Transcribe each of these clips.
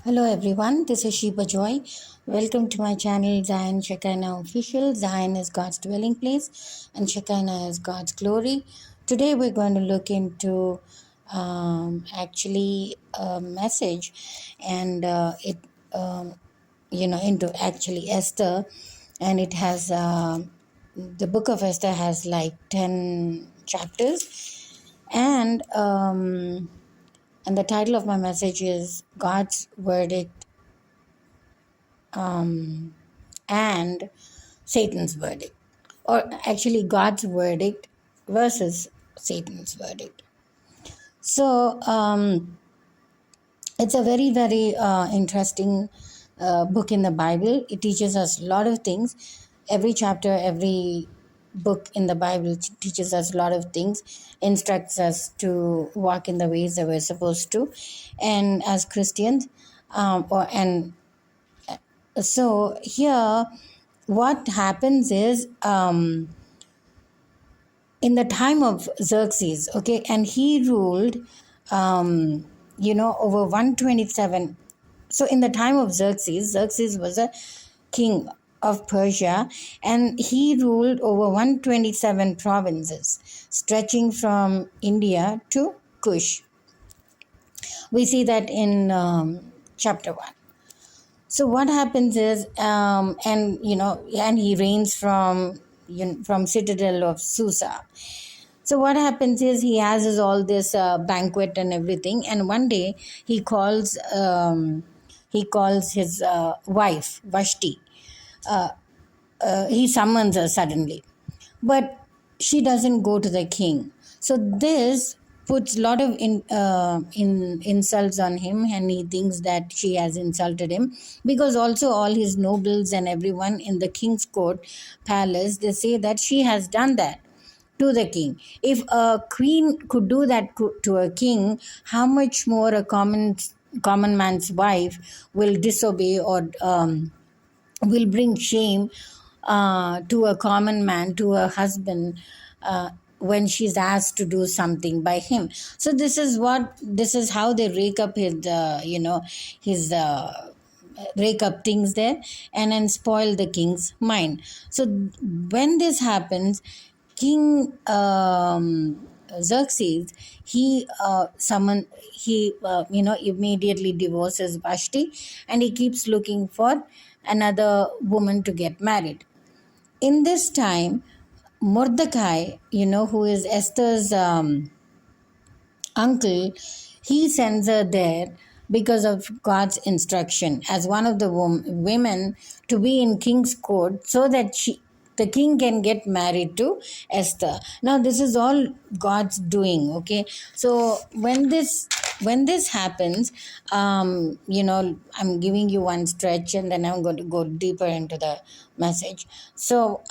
Hello everyone, this is Sheba Joy. Welcome to my channel Zion Shekinah Official. Zion is God's dwelling place and Shekinah is God's glory. Today we're going to look into actually a message and into actually Esther, and it has the book of Esther has like 10 chapters, and the title of my message is God's Verdict and Satan's Verdict, or actually God's verdict versus Satan's verdict. So it's a very, very interesting book in the Bible. It teaches us a lot of things. Every chapter, every book in the Bible teaches us a lot of things, instructs us to walk in the ways that we're supposed to, and as Christians, so here what happens is in the time of Xerxes, okay, and he ruled over 127. So in the time of Xerxes was a king of Persia, and he ruled over 127 provinces stretching from India to Kush. We see that in chapter 1. So what happens is, and he reigns from citadel of Susa. So what happens is he has all this banquet and everything, and one day he calls his wife Vashti. He summons her suddenly, but she doesn't go to the king. So this puts a lot of insults on him, and he thinks that she has insulted him, because also all his nobles and everyone in the king's court palace, they say that she has done that to the king. If a queen could do that to a king, how much more a common man's wife will disobey or will bring shame to a common man, to a husband, when she's asked to do something by him. So this is how they rake up his rake up things there, and then spoil the king's mind. So when this happens, King Xerxes, he immediately divorces Vashti, and he keeps looking for another woman to get married. In this time, Mordecai, who is Esther's uncle, he sends her there because of God's instruction as one of the women to be in king's court, so that the king can get married to Esther. Now this is all God's doing, okay? So when this happens, I'm giving you one stretch, and then I'm going to go deeper into the message. So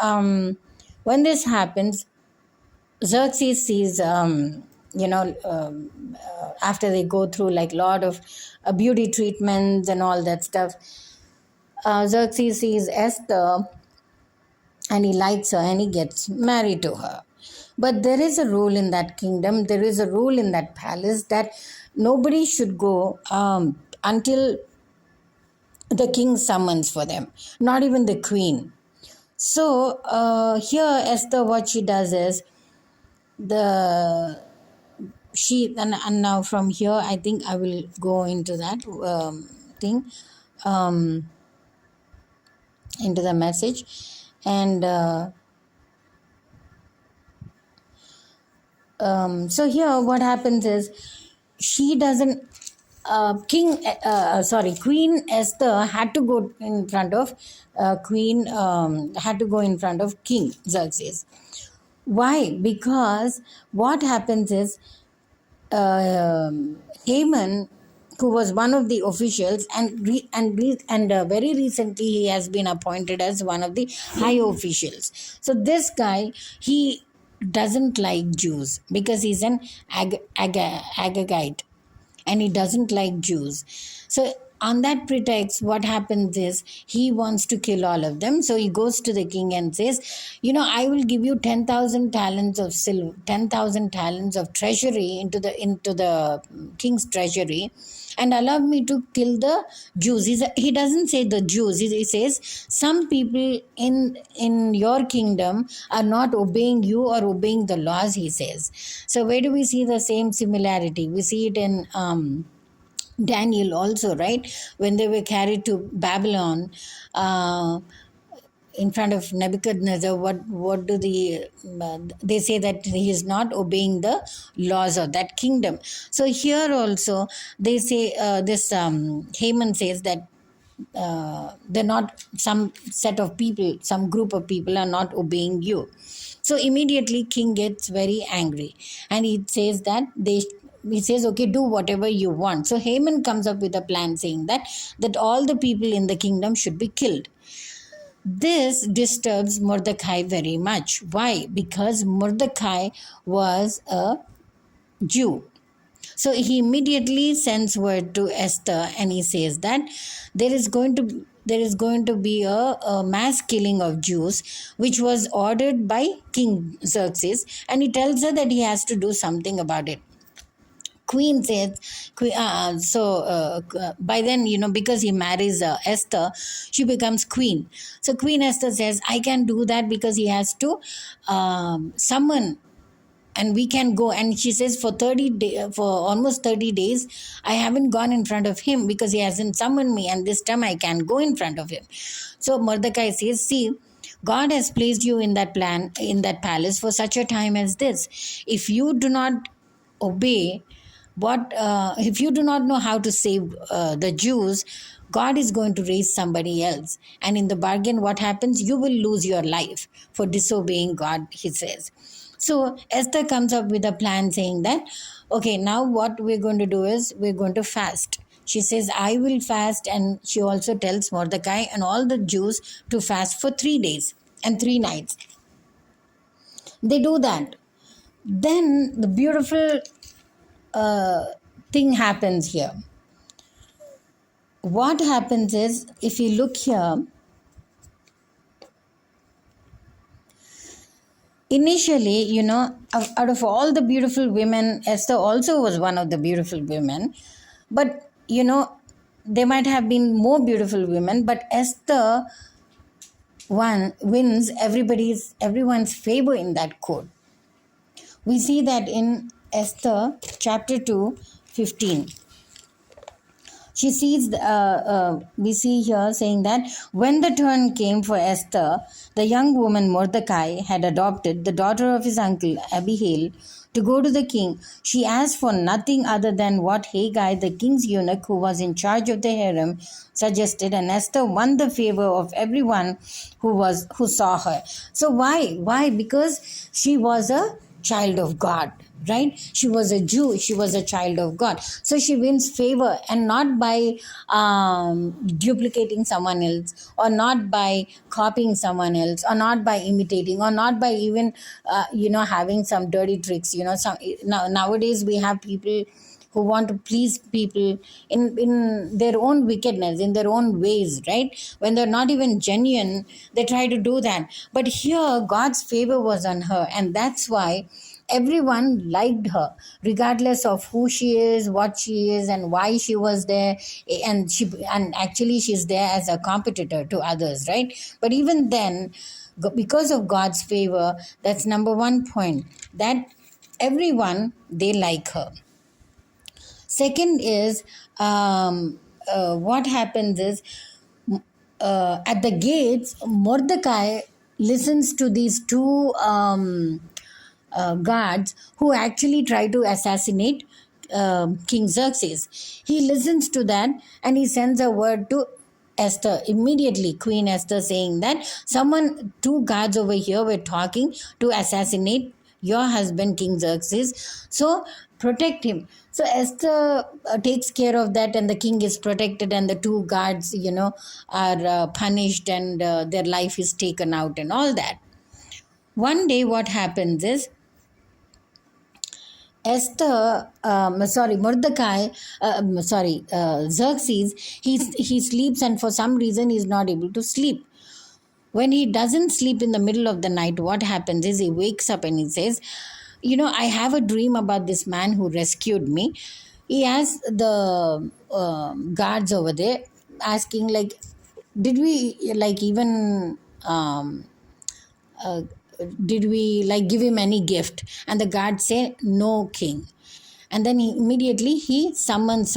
when this happens, Xerxes sees, after they go through like a lot of beauty treatments and all that stuff, Xerxes sees Esther, and he likes her, and he gets married to her. But there is a rule in that kingdom, there is a rule in that palace, that nobody should go until the king summons for them, not even the queen. So here Esther, what she does is, the she and now from here I think I will go into that thing, um, into the message. And so here what happens is, she doesn't Queen Esther had to go in front of King Xerxes. Why? Because what happens is, Haman, who was one of the officials, and very recently he has been appointed as one of the high officials. So this guy, he doesn't like Jews because he's an Agagite, and he doesn't like Jews. So on that pretext, what happens is he wants to kill all of them. So he goes to the king and says, I will give you 10,000 talents of silver, 10,000 talents of treasury into the king's treasury, and allow me to kill the Jews. He doesn't say the Jews. He says some people in your kingdom are not obeying you or obeying the laws. He says. So where do we see the same similarity? We see it in Daniel also, right? When they were carried to Babylon, in front of Nebuchadnezzar, what do they say that he is not obeying the laws of that kingdom. So here also they say this Haman says that they're not, some set of people, some group of people are not obeying you. So immediately king gets very angry, and he says that he says, okay, do whatever you want. So Haman comes up with a plan saying that all the people in the kingdom should be killed. This disturbs Mordecai very much. Why? Because Mordecai was a Jew. So he immediately sends word to Esther, and he says that there is going to be a mass killing of Jews, which was ordered by King Xerxes, and he tells her that he has to do something about it. Queen says, by then, because he marries Esther, she becomes queen. So Queen Esther says, I can do that because he has to summon, and we can go. And she says, for almost 30 days I haven't gone in front of him because he hasn't summoned me, and this time I can go in front of him. So Mordecai says, see, God has placed you in that palace for such a time as this. If you do not obey, if you do not know how to save the Jews, God is going to raise somebody else, and in the bargain, what happens? You will lose your life for disobeying God, he says. So Esther comes up with a plan saying that, okay, now what we're going to do is we're going to fast. She says, I will fast, and she also tells Mordecai and all the Jews to fast for 3 days and 3 nights. They do that. Then the beautiful thing happens here. What happens is, if you look here, initially, out of all the beautiful women, Esther also was one of the beautiful women. But, there might have been more beautiful women, but Esther wins everyone's favor in that court. We see that in Esther chapter 2, 15. We see here saying that when the turn came for Esther, the young woman Mordecai had adopted, the daughter of his uncle Abihail, to go to the king. She asked for nothing other than what Haggai, the king's eunuch who was in charge of the harem, suggested, and Esther won the favor of everyone who saw her. So why? Because she was a child of God, right? She was a Jew, she was a child of God. So she wins favor, and not by duplicating someone else, or not by copying someone else, or not by imitating, or not by even having some dirty tricks. Nowadays we have people who want to please people in their own wickedness, in their own ways, right? When they're not even genuine, they try to do that. But here, God's favor was on her, and that's why everyone liked her, regardless of who she is, what she is, and why she was there. And actually she's there as a competitor to others, right? But even then, because of God's favor, that's number one point, that everyone, they like her. Second is, what happens is, at the gates, Mordecai listens to these two guards who actually try to assassinate King Xerxes. He listens to that, and he sends a word to Esther immediately, Queen Esther, saying that two guards over here were talking to assassinate your husband, King Xerxes. So protect him. So Esther takes care of that, and the king is protected, and the two guards, are punished, and their life is taken out, and all that. One day, what happens is, Mordecai, Xerxes, he sleeps, and for some reason he's not able to sleep. When he doesn't sleep in the middle of the night, what happens is he wakes up and he says, I have a dream about this man who rescued me. He has the guards over there asking, like, did we, like, even uh, did we, like, give him any gift? And the guards say, no, king. And then immediately he summons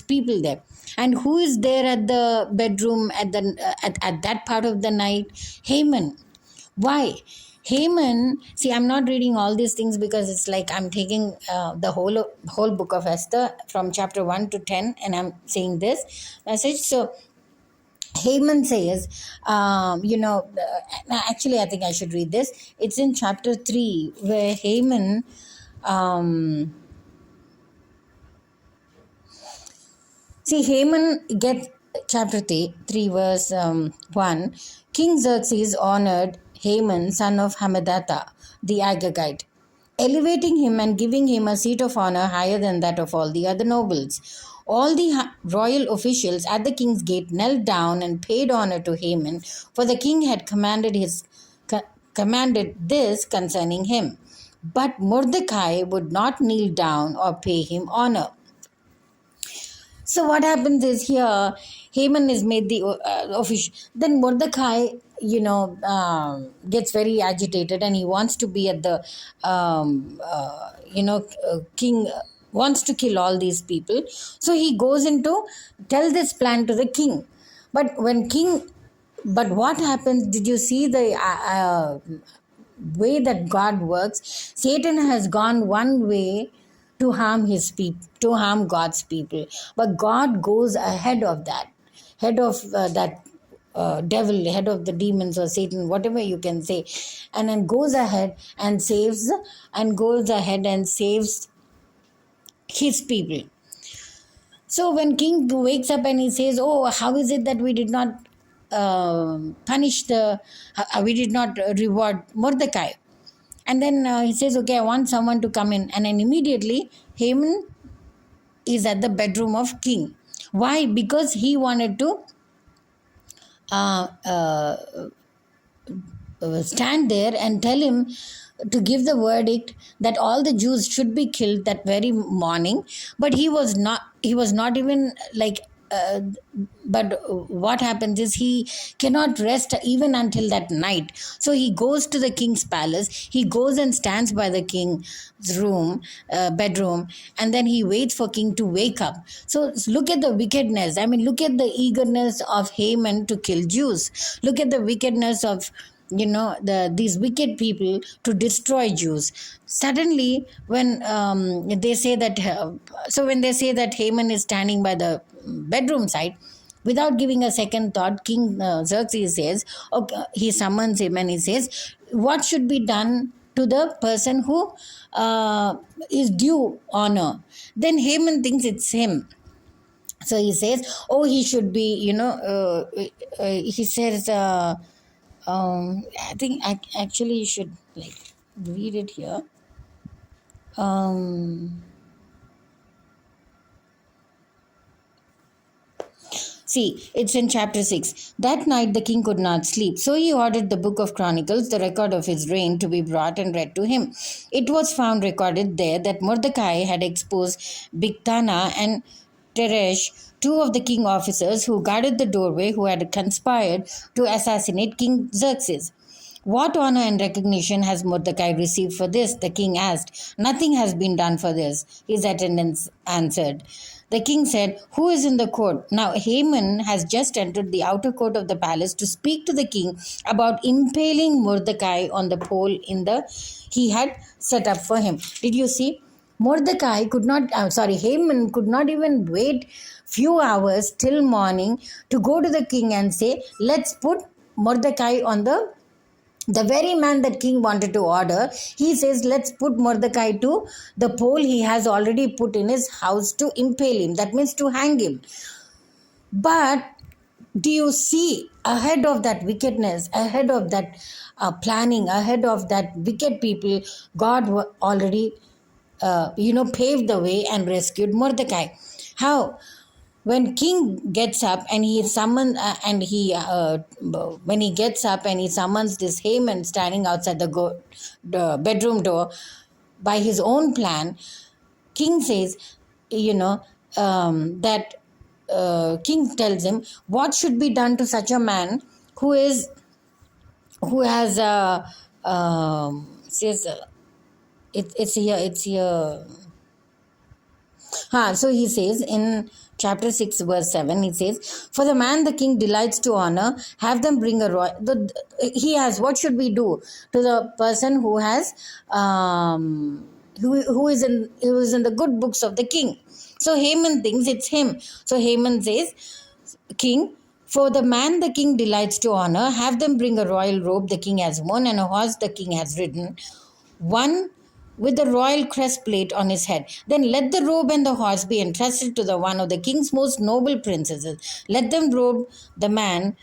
people there. And who is there at the bedroom at that part of the night? Haman. Why? Haman, see, I'm not reading all these things because it's like I'm taking the whole book of Esther from chapter 1 to 10, and I'm saying this message. So Haman says, actually, I think I should read this. It's in chapter 3 where Haman, Haman gets chapter 3 verse 1. King Xerxes honored Haman, son of Hammedatha, the Agagite, elevating him and giving him a seat of honor higher than that of all the other nobles. All the royal officials at the king's gate knelt down and paid honor to Haman, for the king had commanded this concerning him. But Mordecai would not kneel down or pay him honor. So what happens is here, Haman is made the official. Then Mordecai, gets very agitated, and he wants to be at the, king wants to kill all these people. So he goes into tell this plan to the king. But what happens? Did you see the way that God works? Satan has gone one way to harm his people, to harm God's people, but God goes ahead of that, head of that devil, head of the demons or Satan, whatever you can say, and then goes ahead and saves his people. So when king wakes up and he says, oh, how is it that we did not we did not reward Mordecai? And then he says, okay, I want someone to come in. And then immediately Haman is at the bedroom of king. Why? Because he wanted to uh, uh, stand there and tell him to give the verdict that all the Jews should be killed that very morning. But he was not even like, but what happens is he cannot rest even until that night. So he goes to the king's palace, he goes and stands by the king's bedroom, and then he waits for king to wake up. So look at the wickedness. I mean, look at the eagerness of Haman to kill Jews. Look at the wickedness of these wicked people to destroy Jews. Suddenly, when they say that, when they say that Haman is standing by the bedroom side, without giving a second thought, King Xerxes says, okay, he summons him and he says, what should be done to the person who is due honor? Then Haman thinks it's him. So he says, oh, he should be, he says, I think actually you should like read it here. See, it's in chapter 6. That night the king could not sleep, so he ordered the book of Chronicles, the record of his reign, to be brought and read to him. It was found recorded there that Mordecai had exposed Bigthana and Teresh, two of the king officers who guarded the doorway, who had conspired to assassinate King Xerxes. What honor and recognition has Mordecai received for this? The king asked. Nothing has been done for this, his attendants answered. The king said, who is in the court? Now Haman has just entered the outer court of the palace to speak to the king about impaling Mordecai on the pole he had set up for him. Did you see? Haman could not even wait few hours till morning to go to the king and say, let's put Mordecai on the very man that king wanted to order. He says, let's put Mordecai to the pole he has already put in his house to impale him. That means to hang him. But do you see, ahead of that wickedness, ahead of that planning, ahead of that wicked people, God already paved the way and rescued Mordecai. How? When king gets up and he summons and he when he gets up and he summons this Haman standing outside the bedroom door by his own plan, king says, that king tells him what should be done to such a man who is who has says it's here. So he says in chapter 6, verse 7, he says, "For the man the king delights to honor, have them bring a royal." He has, what should we do to the person who has, who is in the good books of the king? So Haman thinks it's him. So Haman says, "King, for the man the king delights to honor, have them bring a royal robe the king has worn and a horse the king has ridden, one with the royal crest plate on his head. Then let the robe and the horse be entrusted to the one of the king's most noble princesses. Let them robe the man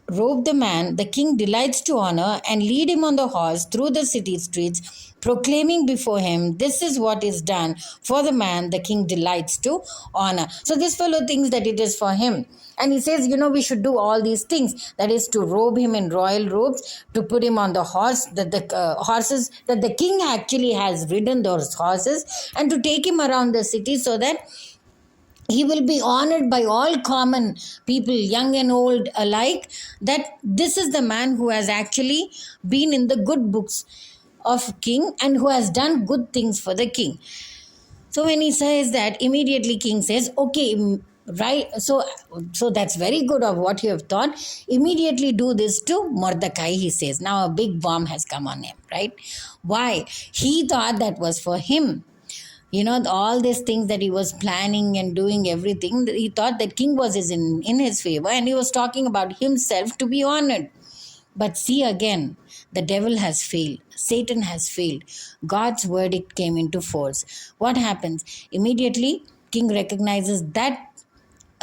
the king delights to honor, and lead him on the horse through the city streets, proclaiming before him, 'This is what is done for the man the king delights to honor.'" So this fellow thinks that it is for him. And he says, we should do all these things. That is to robe him in royal robes, to put him on the horse, that the horses, that the king actually has ridden those horses, and to take him around the city so that he will be honored by all common people, young and old alike, that this is the man who has actually been in the good books of king and who has done good things for the king. So when he says that, immediately king says, "Okay, right, so that's very good of what you have thought. Immediately do this to Mordecai," he says. Now a big bomb has come on him, right? Why? He thought that was for him. All these things that he was planning and doing everything, he thought that king was in his favor, and he was talking about himself to be honored. But see again, the devil has failed. Satan has failed. God's verdict came into force. What happens? Immediately, king recognizes that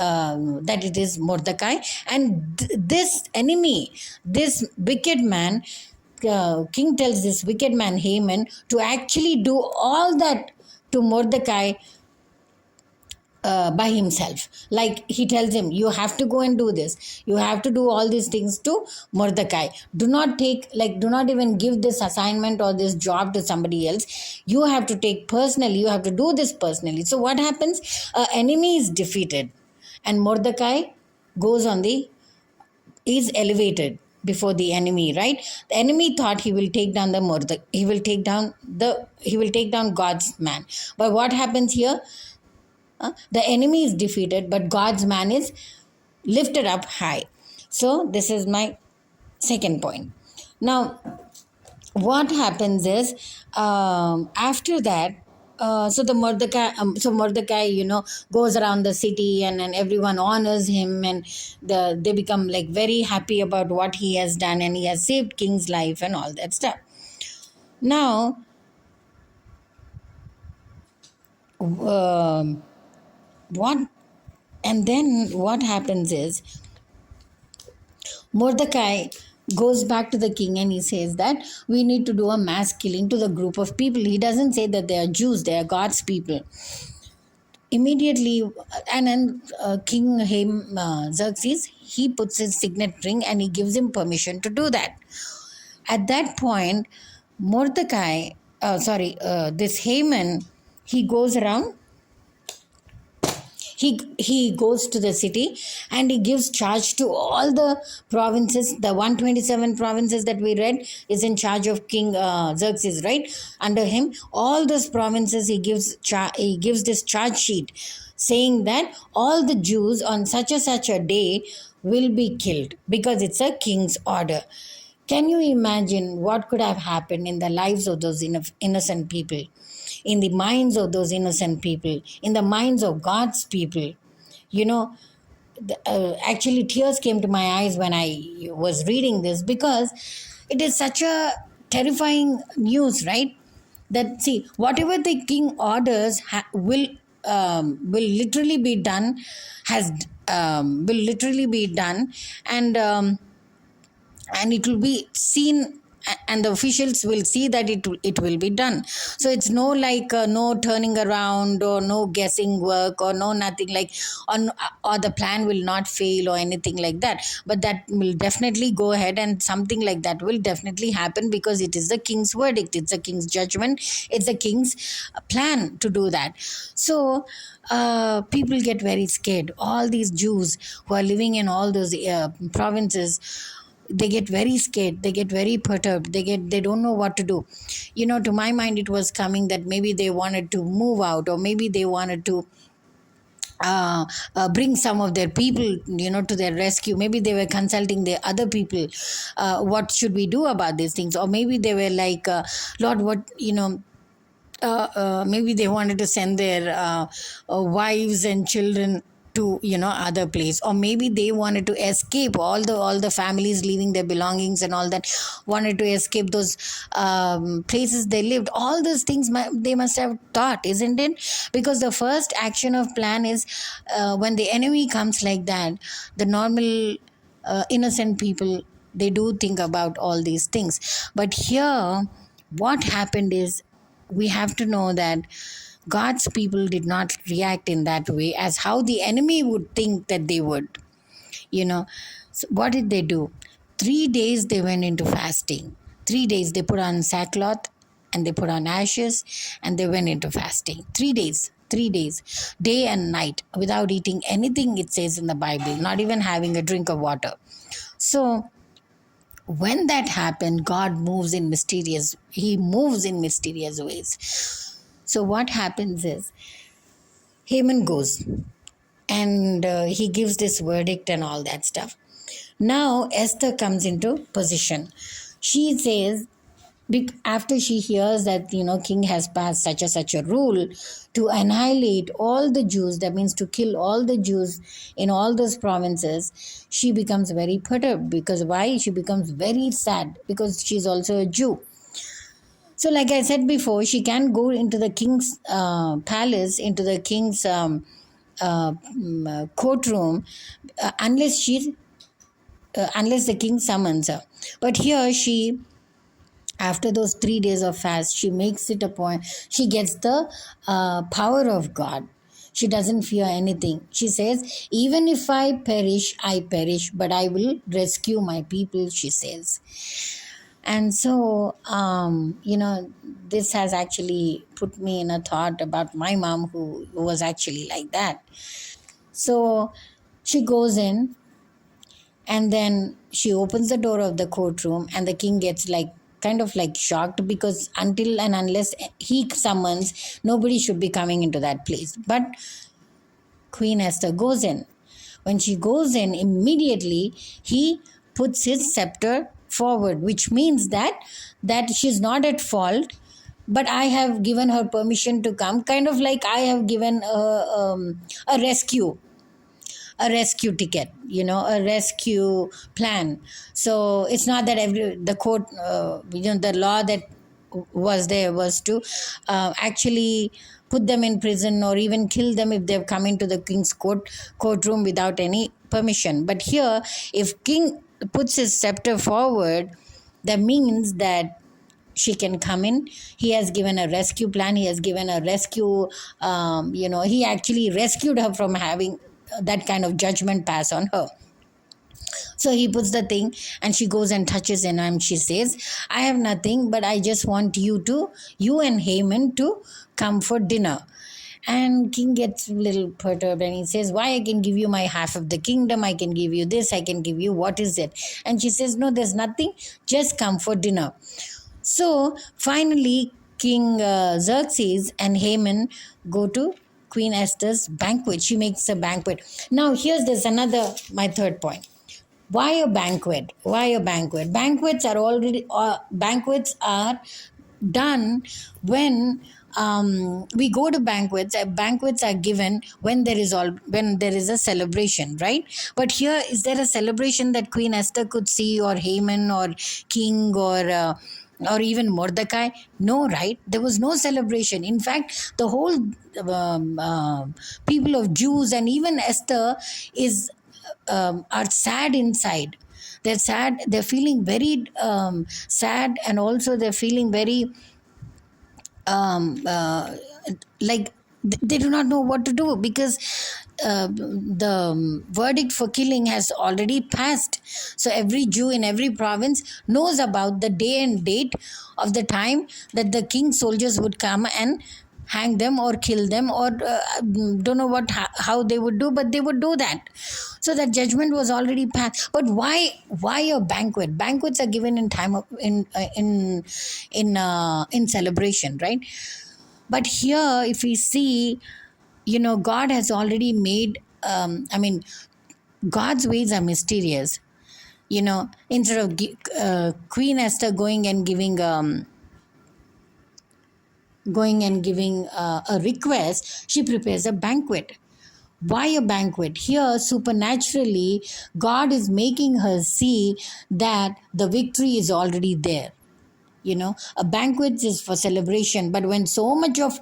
it is Mordecai, and this enemy, this wicked man, king tells this wicked man Haman to actually do all that to Mordecai by himself. Like he tells him, "You have to go and do this. You have to do all these things to Mordecai. Do not even give this assignment or this job to somebody else. You have to take personally. You have to do this personally." So what happens? Enemy is defeated, and Mordecai goes is elevated before the enemy, right? The enemy thought he will take down he will take down God's man. But what happens here? The enemy is defeated, but God's man is lifted up high. So this is my second point. Now, what happens is, after that, Mordecai, goes around the city, and everyone honors him, and they become like very happy about what he has done, and he has saved king's life and all that stuff. Now, what and then what happens is, Mordecai goes back to the king and he says that we need to do a mass killing to the group of people. He doesn't say that they are Jews, they are God's people. Immediately, and then King Xerxes, he puts his signet ring and he gives him permission to do that. At that point, this Haman, he goes around, he goes to the city, and he gives charge to all the provinces. The 127 provinces that we read is in charge of King Xerxes, right? Under him, all those provinces, he gives this charge sheet saying that all the Jews on such a day will be killed because it's a king's order. Can you imagine what could have happened in the lives of those innocent people, in the minds of those innocent people, in the minds of God's people? Actually, tears came to my eyes when I was reading this, because it is such a terrifying news, right? That, see, whatever the king orders will literally be done, will literally be done, and it will be seen and the officials will see that it will be done. So it's no like no turning around or no guessing work or no nothing like on, or the plan will not fail or anything like that, but that will definitely go ahead and something like that will definitely happen because it is the king's verdict, it's the king's judgment, it's the king's plan to do that. So people get very scared. All these Jews who are living in all those provinces, they get very scared, they get very perturbed, they don't know what to do. To my mind it was coming that maybe they wanted to move out, or maybe they wanted to bring some of their people to their rescue. Maybe they were consulting the other people, what should we do about these things, or maybe they were like, Lord, what maybe they wanted to send their wives and children to other place, or maybe they wanted to escape, all the families leaving their belongings and all that, wanted to escape those places they lived. All those things they must have thought, isn't it? Because the first action of plan is, when the enemy comes like that, the normal innocent people, they do think about all these things. But here what happened is, we have to know that God's people did not react in that way as how the enemy would think that they would. You know, so what did they do? 3 days they went into fasting. 3 days they put on sackcloth and they put on ashes and they went into fasting. 3 days. 3 days, day and night, without eating anything, it says in the Bible, not even having a drink of water. So when that happened, God moves in mysterious, he moves in mysterious ways. So what happens is, Haman goes and he gives this verdict and all that stuff. Now Esther comes into position. She says, after she hears that king has passed such a rule to annihilate all the Jews, that means to kill all the Jews in all those provinces, she becomes very perturbed. Because why? She becomes very sad because she's also a Jew. So like I said before, she can't go into the king's palace, into the king's courtroom, unless unless the king summons her. But here she, after those 3 days of fast, she makes it a point. She gets the power of God. She doesn't fear anything. She says, even if I perish, but I will rescue my people, she says. And so, this has actually put me in a thought about my mom, who was actually like that. So she goes in, and then she opens the door of the courtroom, and the king gets like kind of like shocked, because until and unless he summons, nobody should be coming into that place. But Queen Esther goes in. When she goes in, immediately he puts his scepter forward, which means that she's not at fault, but I have given her permission to come, kind of like I have given a rescue ticket, a rescue plan. So it's not that the court, the law that was there was to actually put them in prison or even kill them if they've come into the king's courtroom without any permission. But here, if king puts his scepter forward, that means that she can come in. He has given a rescue plan. He has given a rescue, he actually rescued her from having that kind of judgment pass on her. So he puts the thing, and she goes and touches him, and she says, I have nothing, but I just want you and Haman to come for dinner. And king gets a little perturbed, and he says, why? I can give you my half of the kingdom, I can give you this, I can give you, what is it? And she says, no, there's nothing, just come for dinner. So finally, King Xerxes and Haman go to Queen Esther's banquet. She makes a banquet. Now, there's another, my third point. Why a banquet? Why a banquet? Banquets are done when we go to banquets. Banquets are given when there is a celebration, right? But here, is there a celebration that Queen Esther could see, or Haman, or king, or even Mordecai? No, right? There was no celebration. In fact, the whole people of Jews and even Esther are sad inside. They're sad. They're feeling very sad, and also they're feeling very um, uh, like they do not know what to do, because the verdict for killing has already passed. So every Jew in every province knows about the day and date of the time that the king's soldiers would come and hang them or kill them, or don't know what how they would do, but they would do that. So that judgment was already passed. But why a banquet? Banquets are given in time of in celebration, right? But here, if we see, God has already made, God's ways are mysterious. Instead of Queen Esther going and giving a request, she prepares a banquet. Why a banquet? Here, supernaturally, God is making her see that the victory is already there. A banquet is for celebration, but when so much of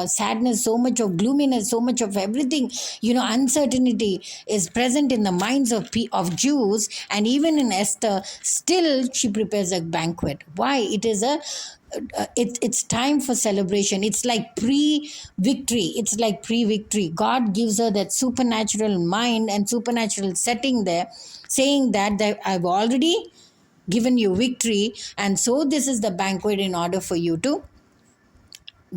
sadness, so much of gloominess, so much of everything, uncertainty is present in the minds of Jews, and even in Esther, still she prepares a banquet. Why? It's time for celebration. It's like pre-victory. God gives her that supernatural mind and supernatural setting there, saying that I've already given you victory, and so this is the banquet in order for you to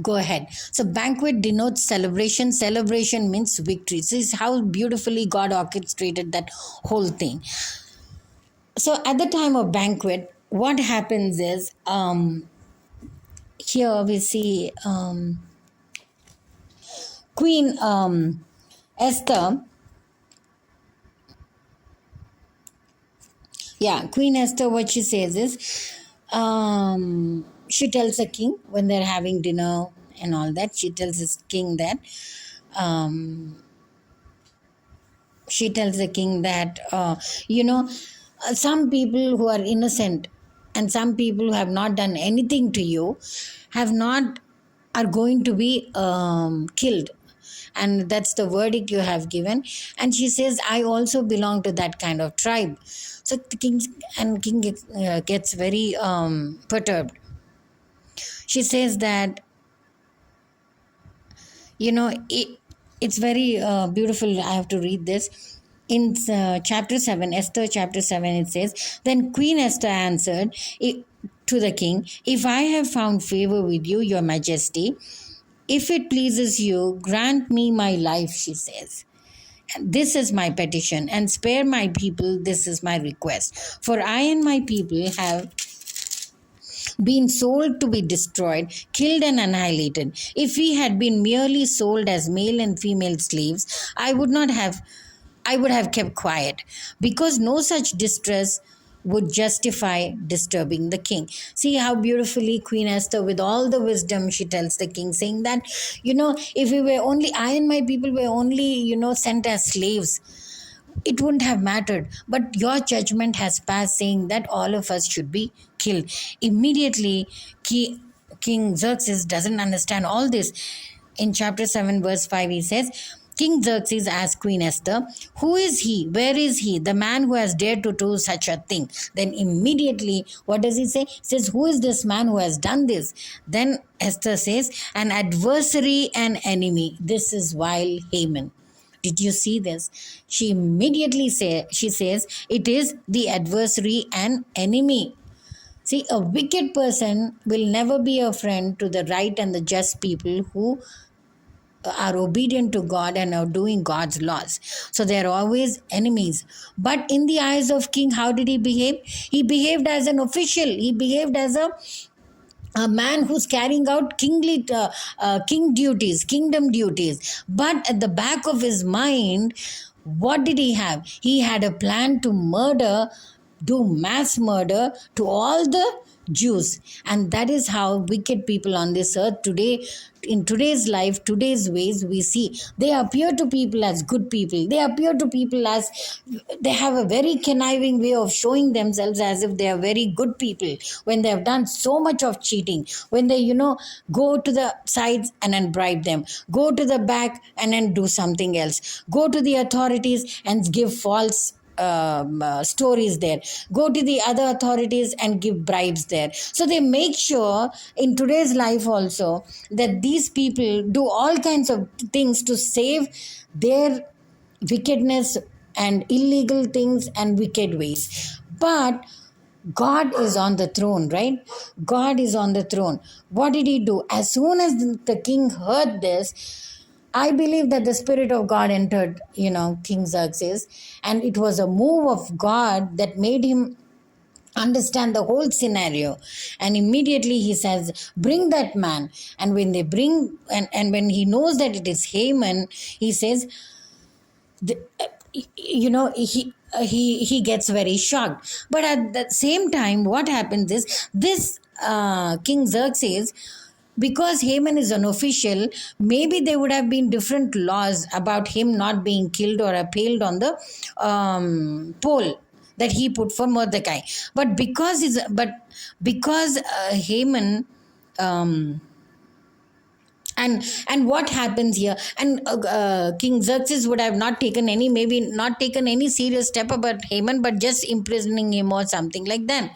go ahead. So banquet denotes celebration. Celebration means victory. This is how beautifully God orchestrated that whole thing. So at the time of banquet, what happens is, here we see Queen Esther. Yeah, Queen Esther, what she says is, she tells the king when they're having dinner and all that, she tells his king that, um, she tells the king that, some people who are innocent and some people who have not done anything to you have not are going to be killed, and that's the verdict you have given. And she says, I also belong to that kind of tribe. So the king gets very perturbed. She says that, it's very beautiful. I have to read this. In chapter 7, Esther chapter 7, it says, then Queen Esther answered to the king, if I have found favor with you, your majesty, if it pleases you, grant me my life, she says. This is my petition, and spare my people, this is my request. For I and my people have been sold to be destroyed, killed, and annihilated. If we had been merely sold as male and female slaves, I would have kept quiet, because no such distress would justify disturbing the king. See how beautifully Queen Esther, with all the wisdom, she tells the king, saying that, if we were only, I and my people were only, sent as slaves, it wouldn't have mattered. But your judgment has passed, saying that all of us should be killed. Immediately, King Xerxes doesn't understand all this. In chapter 7, verse 5, he says, King Xerxes asked Queen Esther, who is he? Where is he? The man who has dared to do such a thing. Then immediately, what does he say? He says, who is this man who has done this? Then Esther says, an adversary and enemy. This is vile Haman. Did you see this? She immediately she says, it is the adversary and enemy. See, a wicked person will never be a friend to the right and the just people who are obedient to God and are doing God's laws. So they are always enemies. But in the eyes of king, how did he behave? He behaved as an official. He behaved as a man who's carrying out kingdom duties. But at the back of his mind, what did he have? He had a plan to do mass murder to all the Jews. And that is how wicked people on this earth today, in today's life, today's ways, we see they appear to people as good people. They appear to people as they have a very conniving way of showing themselves as if they are very good people, when they have done so much of cheating, when they, go to the sides and then bribe them, go to the back and then do something else, go to the authorities and give false stories there. Go to the other authorities and give bribes there. So they make sure in today's life also that these people do all kinds of things to save their wickedness and illegal things and wicked ways. But God is on the throne, right? God is on the throne. What did he do? As soon as the king heard this, I believe that the Spirit of God entered, King Xerxes, and it was a move of God that made him understand the whole scenario. And immediately he says, bring that man. And when they bring, and when he knows that it is Haman, he says, the, he gets very shocked. But at the same time, what happens is this King Xerxes, because Haman is an official, maybe there would have been different laws about him not being killed or impaled on the pole that he put for Mordecai. But because Haman, um, and what happens here, and King Xerxes would have not taken any, maybe not taken any serious step about Haman, but just imprisoning him or something like that.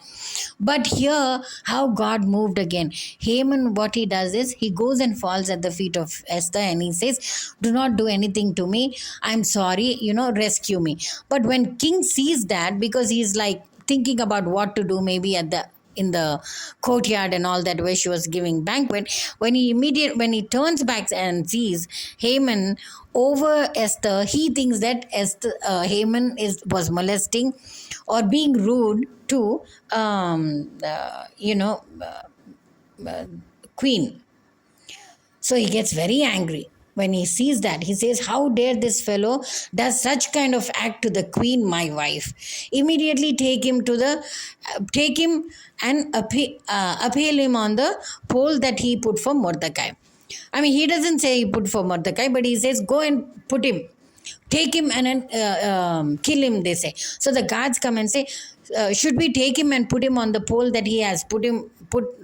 But here, how God moved again. Haman, what he does is he goes and falls at the feet of Esther and he says, do not do anything to me, I'm sorry, rescue me. But when king sees that, because he's like thinking about what to do, maybe in the courtyard and all that, where she was giving banquet, when he turns back and sees Haman over Esther, he thinks that Haman was molesting or being rude to queen. So he gets very angry when he sees that. He says, how dare this fellow does such kind of act to the queen, my wife. Immediately take him and appeal him on the pole that he put for Mordecai. I mean, he doesn't say he put for Mordecai, but he says, go and put him. Take him and kill him, they say. So the guards come and say, should we take him and put him on the pole that he has put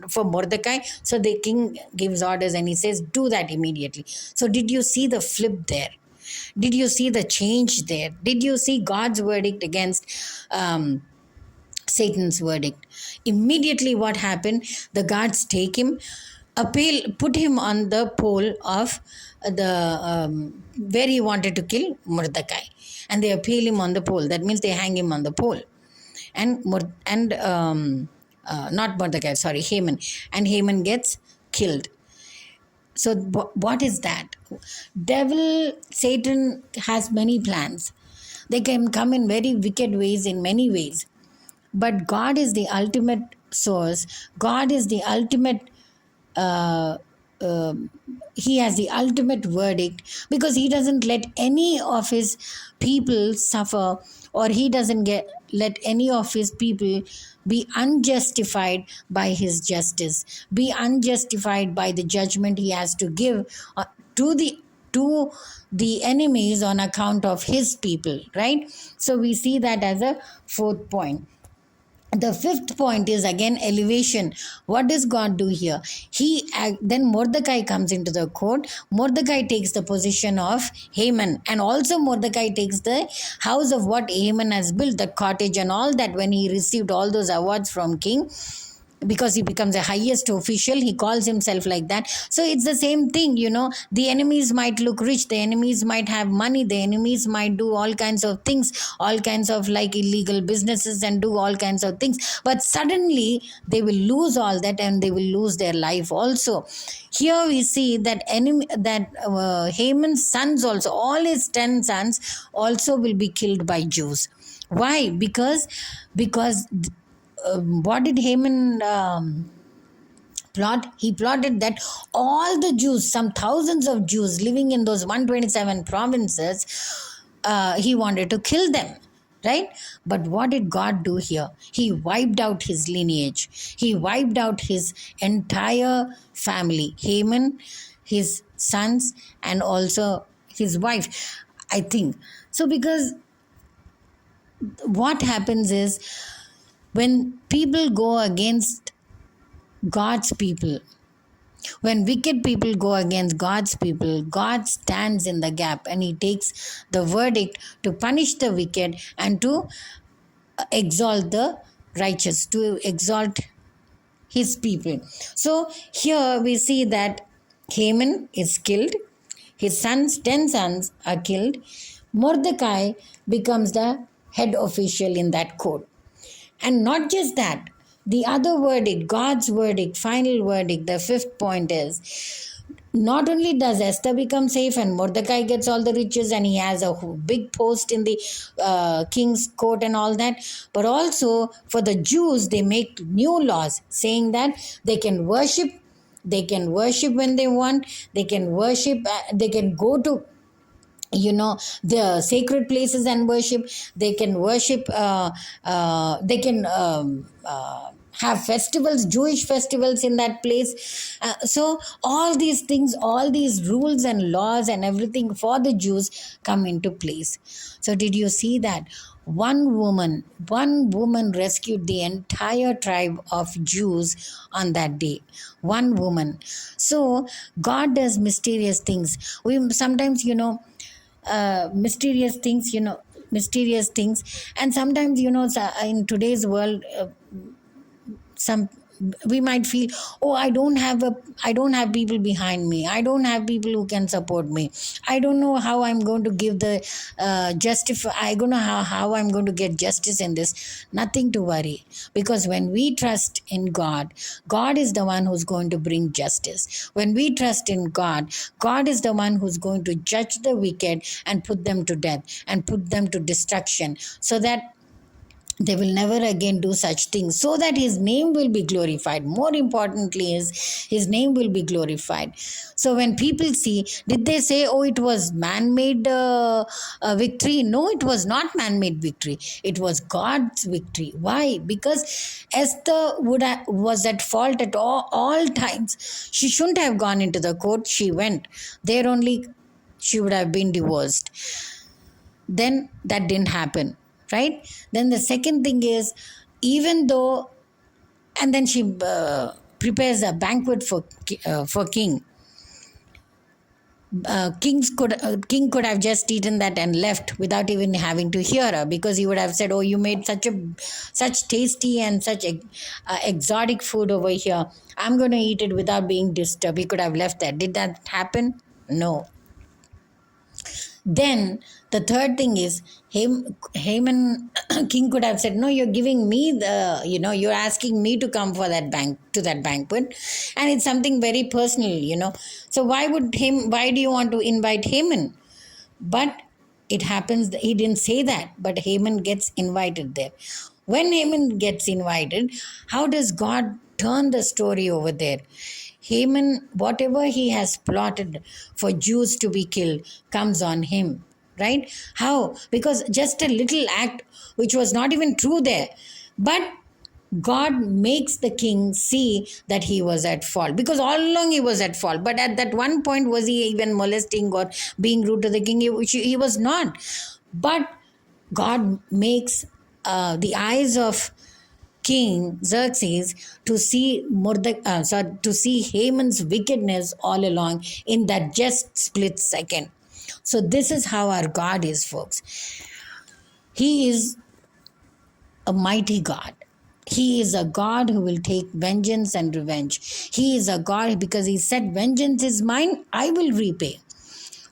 for Mordecai? So the king gives orders and he says, do that immediately. So did you see the flip there? Did you see the change there? Did you see God's verdict against Satan's verdict? Immediately what happened? The guards take him, put him on the pole of the where he wanted to kill Mordecai, and they appeal him on the pole. That means they hang him on the pole, and not Mordecai, sorry, Haman, and Haman gets killed. So what is that? Devil, Satan has many plans. They can come in very wicked ways, in many ways. But God is the ultimate source. God is the ultimate, uh, uh, he has the ultimate verdict, because he doesn't let any of his people suffer, or he doesn't let any of his people be unjustified by his justice, be unjustified by the judgment he has to give to the enemies on account of his people, right? So we see that as a fourth point. The fifth point is again elevation. What does God do here? Then Mordecai comes into the court. Mordecai takes the position of Haman, and also Mordecai takes the house of what Haman has built, the cottage and all that. When he received all those awards from king, because he becomes the highest official, he calls himself like that. So it's the same thing, the enemies might look rich, the enemies might have money, the enemies might do all kinds of things, all kinds of like illegal businesses, and do all kinds of things, but suddenly they will lose all that and they will lose their life also. Here we see that Haman's sons also, all his 10 sons also will be killed by Jews. Why? Because what did Haman plot? He plotted that all the Jews, some thousands of Jews living in those 127 provinces, he wanted to kill them, right? But what did God do here? He wiped out his lineage. He wiped out his entire family. Haman, his sons, and also his wife, I think. So because what happens is, when people go against God's people, When wicked people go against God's people, God stands in the gap and he takes the verdict to punish the wicked and to exalt the righteous, to exalt his people. So here we see that Haman is killed, his sons, 10 sons are killed. Mordecai becomes the head official in that court. And not just that, the other verdict, God's verdict, final verdict, the fifth point is not only does Esther become safe and Mordecai gets all the riches and he has a big post in the king's court and all that, but also for the Jews, they make new laws saying that they can worship. They can worship when they want. They can worship. They can go to the sacred places and worship. They can worship. They can have festivals, Jewish festivals in that place. So all these things, all these rules and laws and everything for the Jews come into place. So did you see that? One woman rescued the entire tribe of Jews on that day. One woman. So God does mysterious things. We sometimes, mysterious things. And sometimes, in today's world, some we might feel, oh, I don't have people behind me, I don't have people who can support me, I don't know how I'm going to give the justify I don't know how I'm going to get justice in this. Nothing to worry, because when we trust in God, God is the one who's going to bring justice. When we trust in God, God is the one who's going to judge the wicked and put them to death and put them to destruction, so that they will never again do such things, so that his name will be glorified. More importantly is his name will be glorified. So when people see, did they say, oh, it was man-made victory? No, it was not man-made victory. It was God's victory. Why? Because Esther was at fault at all times. She shouldn't have gone into the court. She went there, only she would have been divorced. Then that didn't happen, right? Then the second thing is, even though, and then she prepares a banquet for king. King could have just eaten that and left without even having to hear her, because he would have said, oh, you made such tasty and such exotic food over here, I'm going to eat it without being disturbed. He could have left that. Did that happen? No. Then the third thing is, Haman king could have said, no, you're giving me you're asking me to come for that banquet, and it's something very personal. So why do you want to invite Haman? But it happens that he didn't say that, but Haman gets invited there. When Haman gets invited, how does God turn the story over there? Haman, whatever he has plotted for Jews to be killed, comes on him, right? How? Because just a little act which was not even true there, but God makes the king see that he was at fault, because all along he was at fault. But at that one point, was he even molesting or being rude to the king? He was not. But God makes the eyes of King Xerxes to see to see Haman's wickedness all along in that just split second. So this is how our God is, folks. He is a mighty God. He is a God who will take vengeance and revenge. He is a God because he said, vengeance is mine, I will repay.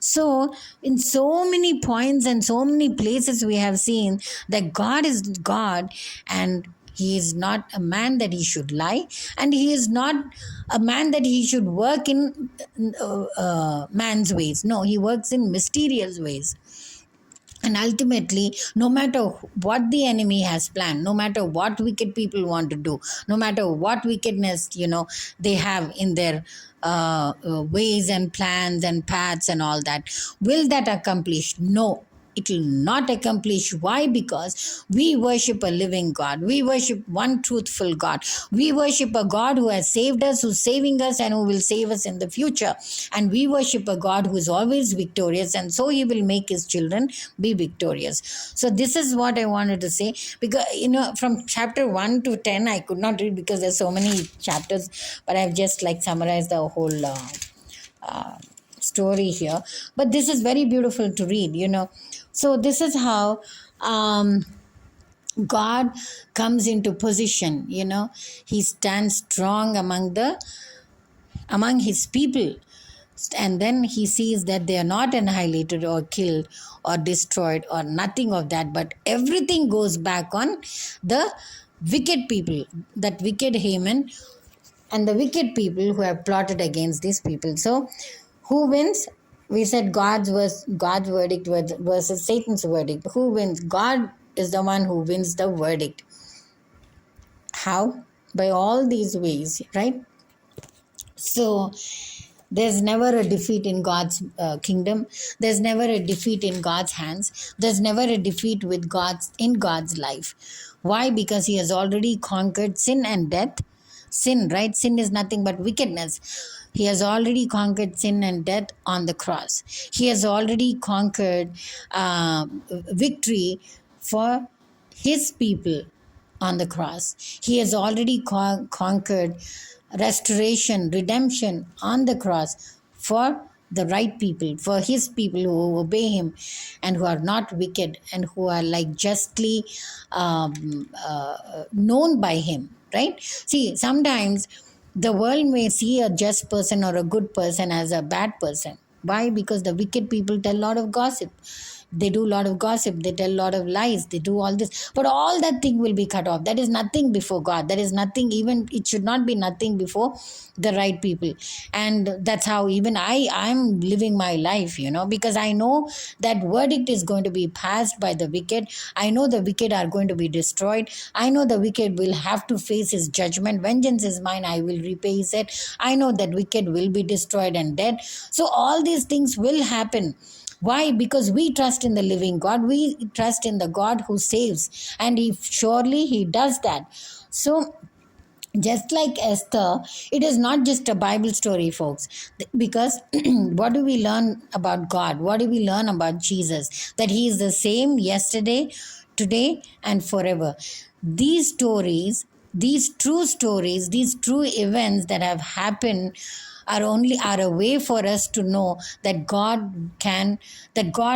So, in so many points and so many places, we have seen that God is God, and he is not a man that he should lie, and he is not a man that he should work in man's ways. No, he works in mysterious ways. And ultimately, no matter what the enemy has planned, no matter what wicked people want to do, no matter what wickedness, they have in their ways and plans and paths and all that, will that accomplish? No, it will not accomplish. Why? Because we worship a living God. We worship one truthful God. We worship a God who has saved us, who's saving us, and who will save us in the future. And we worship a God who is always victorious, and so he will make his children be victorious. So this is what I wanted to say, because from chapter 1 to 10 I could not read because there's so many chapters, but I've just like summarized the whole story here. But this is very beautiful to read. So this is how God comes into position. He stands strong among his people, and then he sees that they are not annihilated or killed or destroyed or nothing of that, but everything goes back on the wicked people, that wicked Haman and the wicked people who have plotted against these people. So who wins? We said God's verdict versus Satan's verdict. Who wins? God is the one who wins the verdict. How? By all these ways, right? So there's never a defeat in God's kingdom. There's never a defeat in God's hands. There's never a defeat in God's life. Why? Because he has already conquered sin and death. Sin, right? Sin is nothing but wickedness. He has already conquered sin and death on the cross. He has already conquered victory for his people on the cross. He has already conquered restoration, redemption on the cross for the right people, for his people who obey him and who are not wicked and who are like justly known by him, right? See, sometimes the world may see a just person or a good person as a bad person. Why? Because the wicked people tell a lot of gossip. They do a lot of gossip. They tell a lot of lies. They do all this. But all that thing will be cut off. That is nothing before God. That is nothing, even it should not be nothing before the right people. And that's how even I'm living my life, because I know that verdict is going to be passed by the wicked. I know the wicked are going to be destroyed. I know the wicked will have to face his judgment. Vengeance is mine, I will repay, he said. I know that wicked will be destroyed and dead. So all these things will happen. Why? Because we trust in the living God. We trust in the God who saves. And he does that. So just like Esther, it is not just a Bible story, folks. Because what do we learn about God? What do we learn about Jesus? That he is the same yesterday, today, and forever. These stories, these true stories, these true events that have happened are a way for us to know that God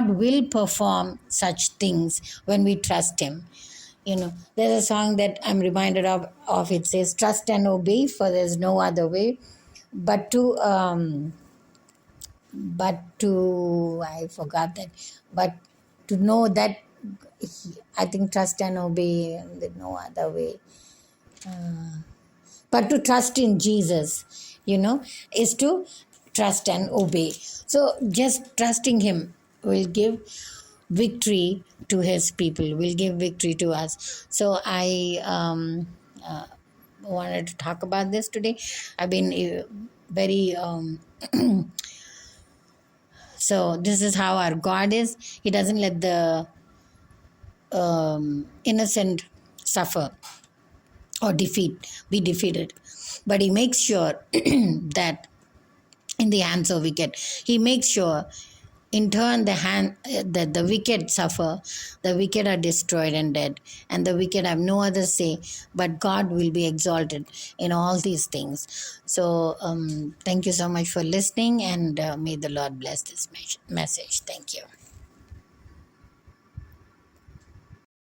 will perform such things when we trust him. There's a song that I'm reminded of. It says, trust and obey, for there's no other way but I forgot that, but to know that, I think trust and obey, there's no other way. But to trust in Jesus, is to trust and obey. So just trusting him will give victory to his people, will give victory to us. So I wanted to talk about this today. I've been very so this is how our God is. He doesn't let the innocent suffer or be defeated, but he makes sure that in the hands of wicked, he makes sure in turn that the wicked suffer, the wicked are destroyed and dead, and the wicked have no other say, but God will be exalted in all these things. So thank you so much for listening, and may the Lord bless this message. Thank you.